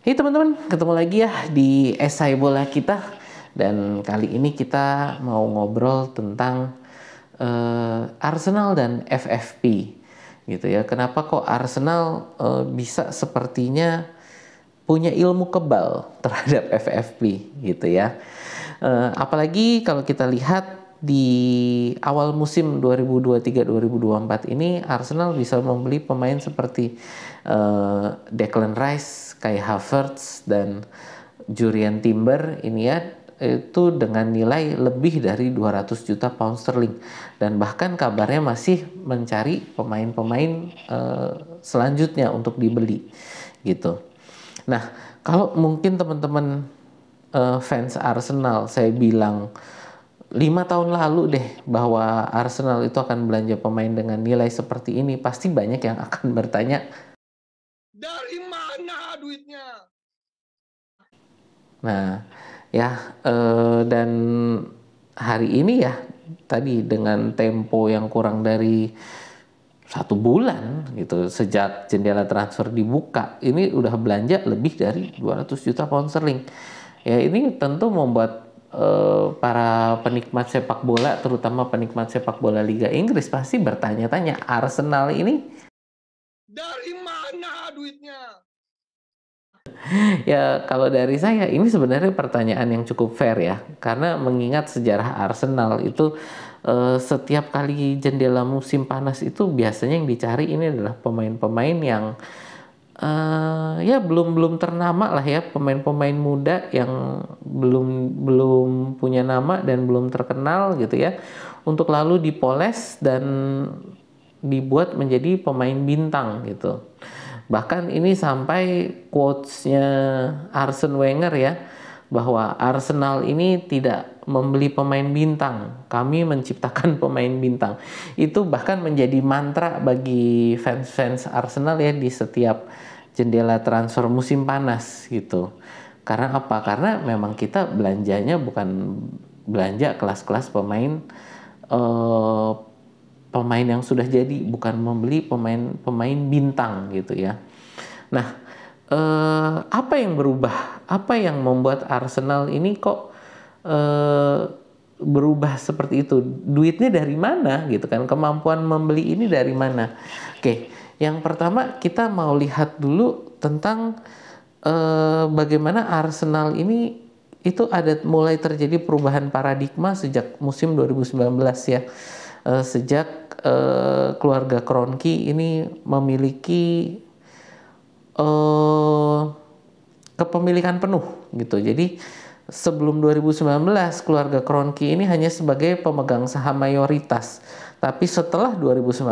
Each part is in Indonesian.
Hey teman-teman, ketemu lagi ya di Esai Bola kita. Dan kali ini kita mau ngobrol tentang Arsenal dan FFP gitu ya. Kenapa kok Arsenal bisa sepertinya punya ilmu kebal terhadap FFP gitu ya. Apalagi kalau kita lihat di awal musim 2023-2024 ini Arsenal bisa membeli pemain seperti Declan Rice, Kai Havertz dan Jurriën Timber ini ya, itu dengan nilai lebih dari 200 juta pound sterling, dan bahkan kabarnya masih mencari pemain-pemain selanjutnya untuk dibeli gitu. Nah, kalau mungkin teman-teman fans Arsenal, saya bilang 5 tahun lalu deh bahwa Arsenal itu akan belanja pemain dengan nilai seperti ini, pasti banyak yang akan bertanya, dari mana duitnya? Nah, ya, dan hari ini ya tadi dengan tempo yang kurang dari 1 bulan gitu sejak jendela transfer dibuka, ini udah belanja lebih dari 200 juta pound sterling. Ya ini tentu membuat para penikmat sepak bola, terutama penikmat sepak bola Liga Inggris, pasti bertanya-tanya, Arsenal ini Dari mana duitnya? ya, kalau dari saya ini sebenarnya pertanyaan yang cukup fair ya, karena mengingat sejarah Arsenal itu setiap kali jendela musim panas itu biasanya yang dicari ini adalah pemain-pemain yang ya belum belum ternama lah ya, pemain-pemain muda yang belum belum punya nama dan belum terkenal gitu ya, untuk lalu dipoles dan dibuat menjadi pemain bintang gitu. Bahkan ini sampai quotes-nya Arsene Wenger ya, bahwa Arsenal ini tidak membeli pemain bintang, kami menciptakan pemain bintang. Itu bahkan menjadi mantra bagi fans-fans Arsenal ya di setiap jendela transfer musim panas gitu. Karena apa? Karena memang kita belanjanya bukan belanja kelas-kelas pemain eh, pemain yang sudah jadi, bukan membeli pemain bintang gitu ya. Nah, apa yang berubah? Apa yang membuat Arsenal ini kok berubah seperti itu? Duitnya dari mana gitu kan? Kemampuan membeli ini dari mana? Oke, yang pertama kita mau lihat dulu tentang bagaimana Arsenal ini itu ada mulai terjadi perubahan paradigma sejak musim 2019 ya. Sejak keluarga Kroenke ini memiliki kepemilikan penuh gitu. Jadi sebelum 2019 keluarga Kroenke ini hanya sebagai pemegang saham mayoritas. Tapi setelah 2019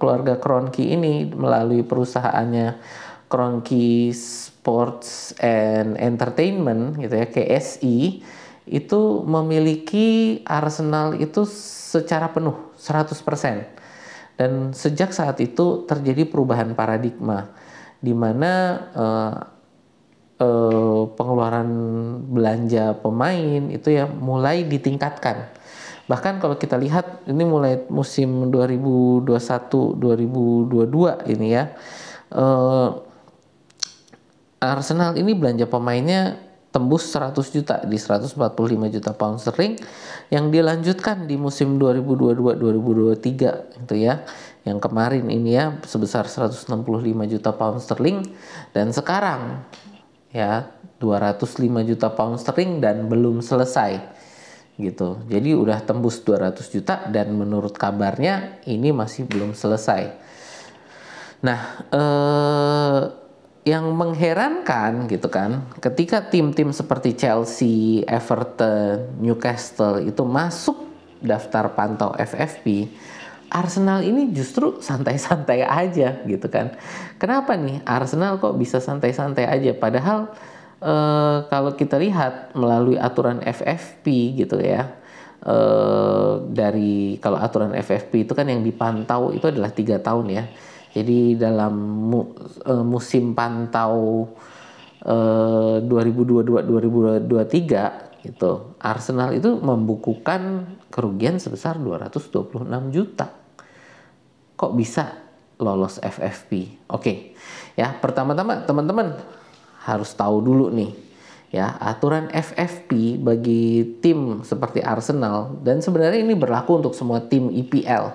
keluarga Kroenke ini melalui perusahaannya Kroenke Sports and Entertainment gitu ya, KSI, itu memiliki Arsenal itu secara penuh 100%. Dan sejak saat itu terjadi perubahan paradigma di mana pengeluaran belanja pemain itu ya mulai ditingkatkan. Bahkan kalau kita lihat ini mulai musim 2021-2022 ini ya, Arsenal ini belanja pemainnya tembus 100 juta di 145 juta pound sterling, yang dilanjutkan di musim 2022-2023 gitu ya, yang kemarin ini ya sebesar 165 juta pound sterling, dan sekarang ya 205 juta pound sterling dan belum selesai gitu. Jadi udah tembus 200 juta dan menurut kabarnya ini masih belum selesai. Nah, yang mengherankan gitu kan, ketika tim-tim seperti Chelsea, Everton, Newcastle itu masuk daftar pantau FFP, Arsenal ini justru santai-santai aja gitu kan. Kenapa nih Arsenal kok bisa santai-santai aja? Padahal kalau kita lihat melalui aturan FFP gitu ya, dari kalau aturan FFP itu kan yang dipantau itu adalah 3 tahun ya. Jadi dalam musim pantau 2022-2023 gitu, Arsenal itu membukukan kerugian sebesar 226 juta. Kok bisa lolos FFP? Oke. Ya, pertama-tama teman-teman harus tahu dulu nih ya, aturan FFP bagi tim seperti Arsenal, dan sebenarnya ini berlaku untuk semua tim IPL.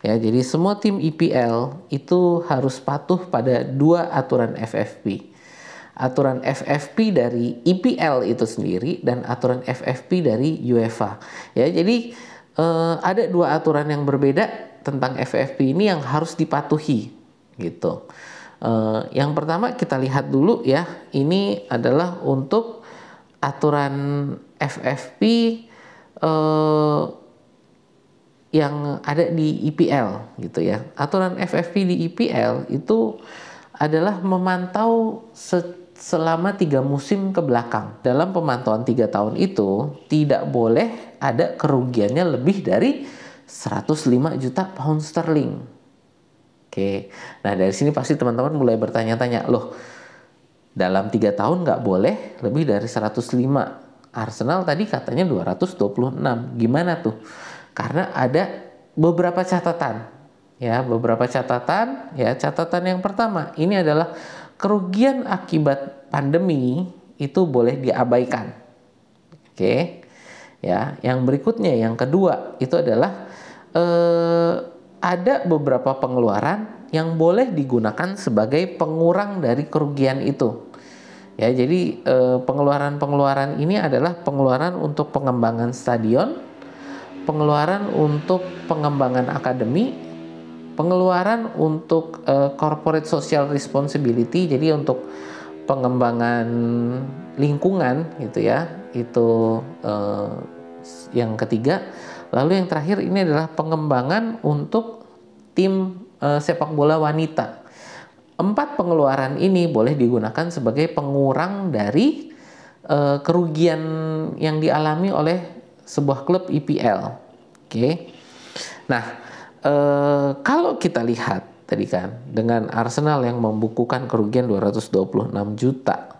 Ya, jadi semua tim IPL itu harus patuh pada dua aturan FFP. Aturan FFP dari IPL itu sendiri dan aturan FFP dari UEFA. Ya, jadi ada dua aturan yang berbeda tentang FFP ini yang harus dipatuhi gitu. Yang pertama kita lihat dulu ya, ini adalah untuk aturan FFP yang ada di IPL gitu ya. Aturan FFP di IPL itu adalah memantau selama 3 musim ke belakang. Dalam pemantauan 3 tahun itu tidak boleh ada kerugiannya lebih dari 105 juta pound sterling. Oke, nah dari sini pasti teman-teman mulai bertanya-tanya, loh dalam 3 tahun nggak boleh lebih dari 105. Arsenal tadi katanya 226. Gimana tuh? Karena ada beberapa catatan. Ya, beberapa catatan. Ya, catatan yang pertama ini adalah kerugian akibat pandemi itu boleh diabaikan. Oke. Ya, yang berikutnya yang kedua itu adalah ada beberapa pengeluaran yang boleh digunakan sebagai pengurang dari kerugian itu. Ya, jadi pengeluaran-pengeluaran ini adalah pengeluaran untuk pengembangan stadion, pengeluaran untuk pengembangan akademi, pengeluaran untuk corporate social responsibility, jadi untuk pengembangan lingkungan gitu ya. Itu yang ketiga. Lalu yang terakhir ini adalah pengembangan untuk tim sepak bola wanita. 4 pengeluaran ini boleh digunakan sebagai pengurang dari kerugian yang dialami oleh sebuah klub IPL. Oke. Nah, kalau kita lihat tadi kan dengan Arsenal yang membukukan kerugian 226 juta.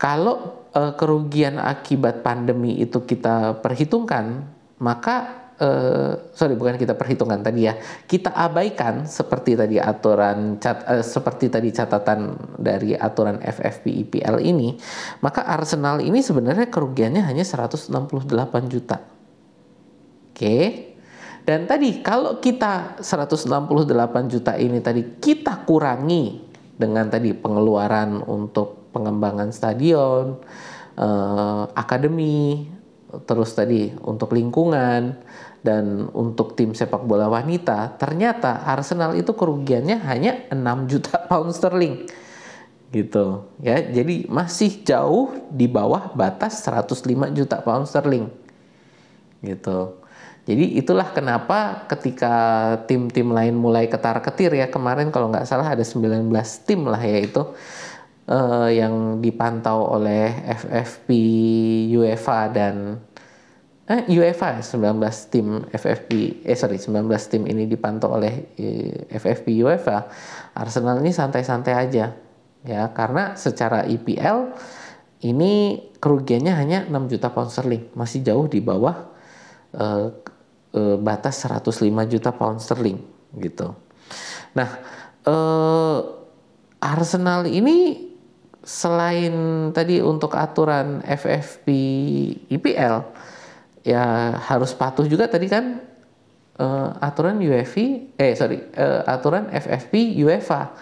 Kalau kerugian akibat pandemi itu kita perhitungkan, maka bukan kita perhitungkan tadi ya, kita abaikan seperti tadi aturan seperti tadi catatan dari aturan FFP IPL ini, maka Arsenal ini sebenarnya kerugiannya hanya 168 juta. Oke. Dan tadi kalau kita 168 juta ini tadi kita kurangi dengan tadi pengeluaran untuk pengembangan stadion, akademi, terus tadi untuk lingkungan dan untuk tim sepak bola wanita, ternyata Arsenal itu kerugiannya hanya 6 juta pound sterling gitu ya. Jadi masih jauh di bawah batas 105 juta pound sterling gitu. Jadi itulah kenapa ketika tim-tim lain mulai ketar-ketir ya, kemarin kalau nggak salah ada 19 tim lah ya itu yang dipantau oleh FFP UEFA dan UEFA 19 tim FFP 19 tim ini dipantau oleh FFP UEFA. Arsenal ini santai-santai aja ya, karena secara IPL ini kerugiannya hanya 6 juta pound sterling, masih jauh di bawah batas 105 juta pound sterling gitu. Nah, Arsenal ini selain tadi untuk aturan FFP IPL ya harus patuh juga tadi kan aturan aturan FFP UEFA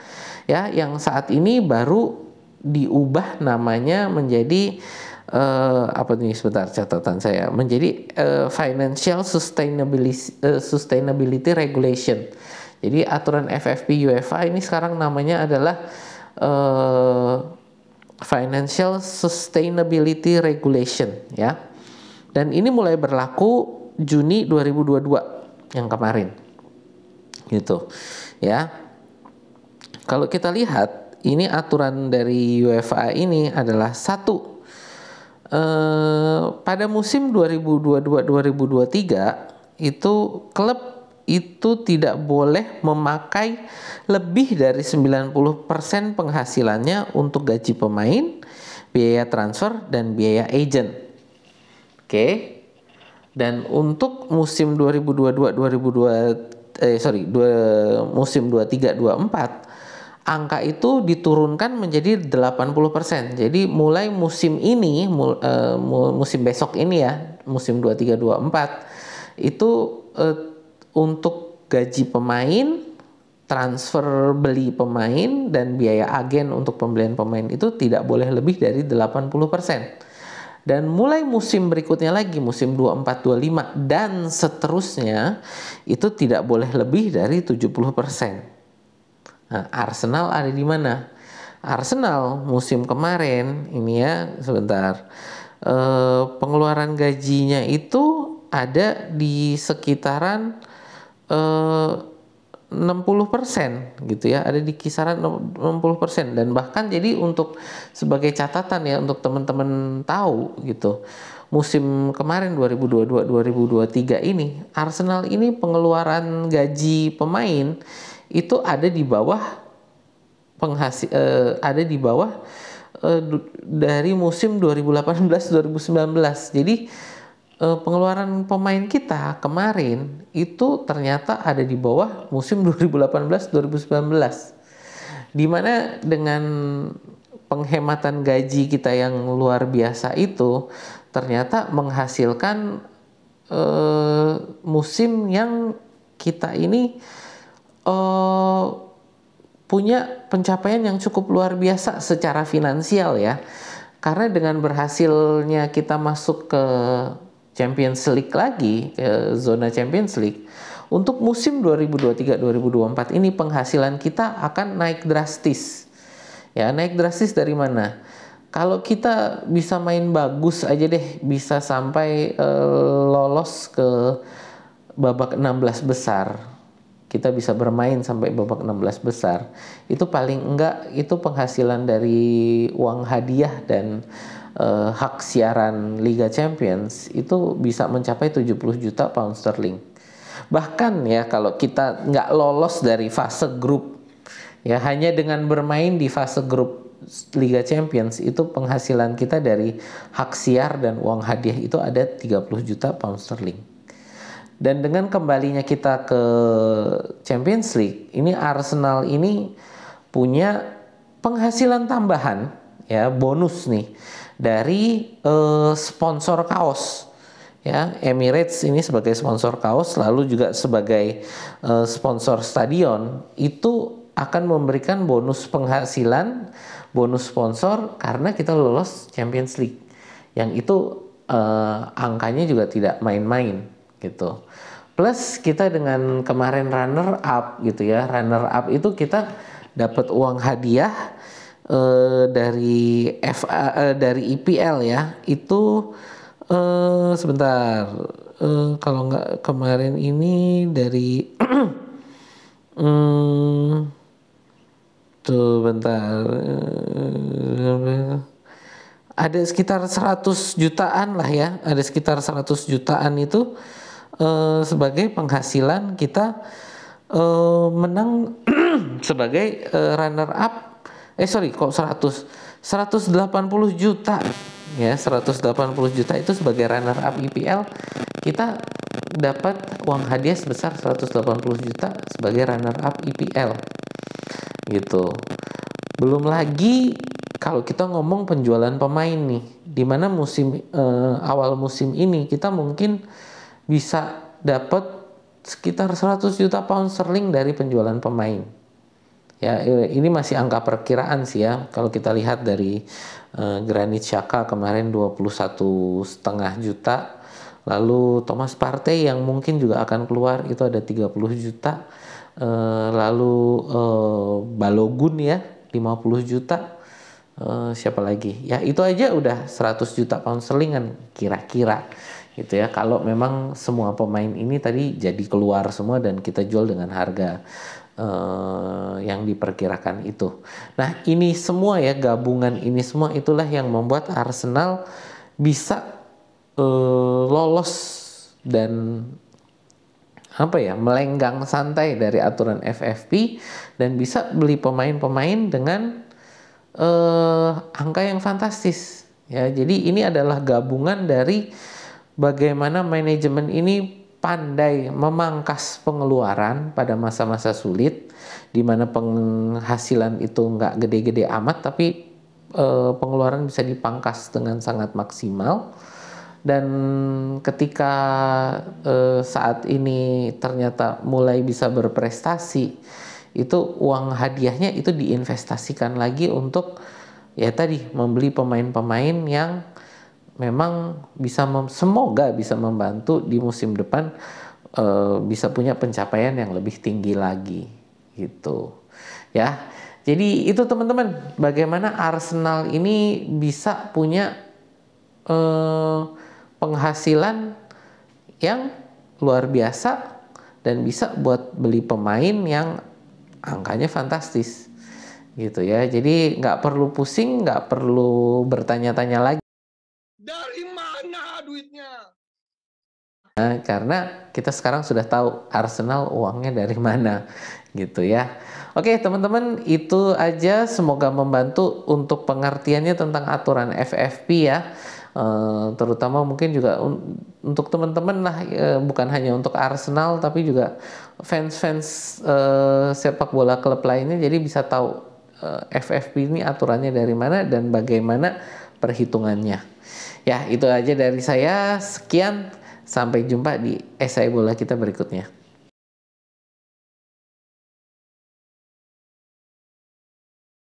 ya, yang saat ini baru diubah namanya menjadi catatan saya menjadi Financial Sustainability Regulation. Jadi aturan FFP UEFA ini sekarang namanya adalah Financial Sustainability Regulation ya. Dan ini mulai berlaku Juni 2022 yang kemarin. Gitu. Ya. Kalau kita lihat ini aturan dari UEFA ini adalah pada musim 2022-2023 itu klub itu tidak boleh memakai lebih dari 90% penghasilannya untuk gaji pemain, biaya transfer dan biaya agent. Oke. Dan untuk musim 2022-2023 musim 23-24 angka itu diturunkan menjadi 80%. Jadi mulai musim ini, musim besok ini ya, musim 23-24 itu untuk gaji pemain, transfer beli pemain, dan biaya agen untuk pembelian pemain itu tidak boleh lebih dari 80%. Dan mulai musim berikutnya lagi, musim 24-25 dan seterusnya, itu tidak boleh lebih dari 70%. Nah, Arsenal ada di mana? Arsenal musim kemarin ini ya, sebentar. Pengeluaran gajinya itu ada di sekitaran 60% gitu ya, ada di kisaran 60%. Dan bahkan jadi untuk sebagai catatan ya, untuk teman-teman tahu gitu, musim kemarin 2022-2023 ini Arsenal ini pengeluaran gaji pemain itu ada di bawah dari musim 2018-2019. Jadi pengeluaran pemain kita kemarin itu ternyata ada di bawah musim 2018-2019. Dimana dengan penghematan gaji kita yang luar biasa itu ternyata menghasilkan musim yang kita ini punya pencapaian yang cukup luar biasa secara finansial ya. Karena dengan berhasilnya kita masuk ke Champions League lagi, ke zona Champions League, untuk musim 2023-2024 ini penghasilan kita akan naik drastis. Ya, naik drastis dari mana? Kalau kita bisa main bagus aja deh, bisa sampai lolos ke babak 16 besar. Kita bisa bermain sampai babak 16 besar. Itu paling enggak itu penghasilan dari uang hadiah dan hak siaran Liga Champions itu bisa mencapai 70 juta pound sterling. Bahkan ya kalau kita nggak lolos dari fase grup, ya hanya dengan bermain di fase grup Liga Champions itu penghasilan kita dari hak siar dan uang hadiah itu ada 30 juta pound sterling. Dan dengan kembalinya kita ke Champions League, ini Arsenal ini punya penghasilan tambahan ya, bonus nih dari sponsor kaos. Ya, Emirates ini sebagai sponsor kaos, lalu juga sebagai sponsor stadion, itu akan memberikan bonus penghasilan, bonus sponsor karena kita lolos Champions League. Yang itu angkanya juga tidak main-main gitu. Plus kita dengan kemarin runner up gitu ya, runner up itu kita dapat uang hadiah dari dari IPL ya, itu sebentar, kalau nggak kemarin ini dari tuh bentar, ada sekitar 100 jutaan lah ya, ada sekitar 100 jutaan itu sebagai penghasilan kita menang sebagai runner up. Kok 180 juta ya, 180 juta itu sebagai runner up IPL, kita dapat uang hadiah sebesar 180 juta sebagai runner up IPL gitu. Belum lagi kalau kita ngomong penjualan pemain nih, dimana awal musim ini kita mungkin bisa dapat sekitar 100 juta pound sterling dari penjualan pemain. Ya, ini masih angka perkiraan sih ya. Kalau kita lihat dari Granit Xhaka kemarin 21,5 juta. Lalu Thomas Partey yang mungkin juga akan keluar itu ada 30 juta. Lalu Balogun ya 50 juta. Siapa lagi? Ya itu aja udah 100 juta pound sterlingan kira-kira gitu ya. Kalau memang semua pemain ini tadi jadi keluar semua dan kita jual dengan harga yang diperkirakan itu. Nah ini semua ya, gabungan ini semua itulah yang membuat Arsenal bisa lolos dan melenggang santai dari aturan FFP dan bisa beli pemain-pemain dengan angka yang fantastis ya. Jadi ini adalah gabungan dari bagaimana manajemen ini pandai memangkas pengeluaran pada masa-masa sulit, di mana penghasilan itu nggak gede-gede amat, tapi pengeluaran bisa dipangkas dengan sangat maksimal. Dan ketika saat ini ternyata mulai bisa berprestasi, itu uang hadiahnya itu diinvestasikan lagi untuk ya tadi membeli pemain-pemain yang memang bisa semoga bisa membantu di musim depan bisa punya pencapaian yang lebih tinggi lagi gitu ya. Jadi itu teman-teman, bagaimana Arsenal ini bisa punya penghasilan yang luar biasa dan bisa buat beli pemain yang angkanya fantastis gitu ya. Jadi nggak perlu pusing, nggak perlu bertanya-tanya lagi. Dari mana duitnya? Nah, karena kita sekarang sudah tahu Arsenal uangnya dari mana gitu ya. Oke teman-teman, itu aja, semoga membantu untuk pengertiannya tentang aturan FFP ya. Terutama mungkin juga untuk teman-teman lah, bukan hanya untuk Arsenal tapi juga fans-fans sepak bola klub lainnya, jadi bisa tahu FFP ini aturannya dari mana dan bagaimana perhitungannya. Ya, itu aja dari saya. Sekian, sampai jumpa di esai bola kita berikutnya.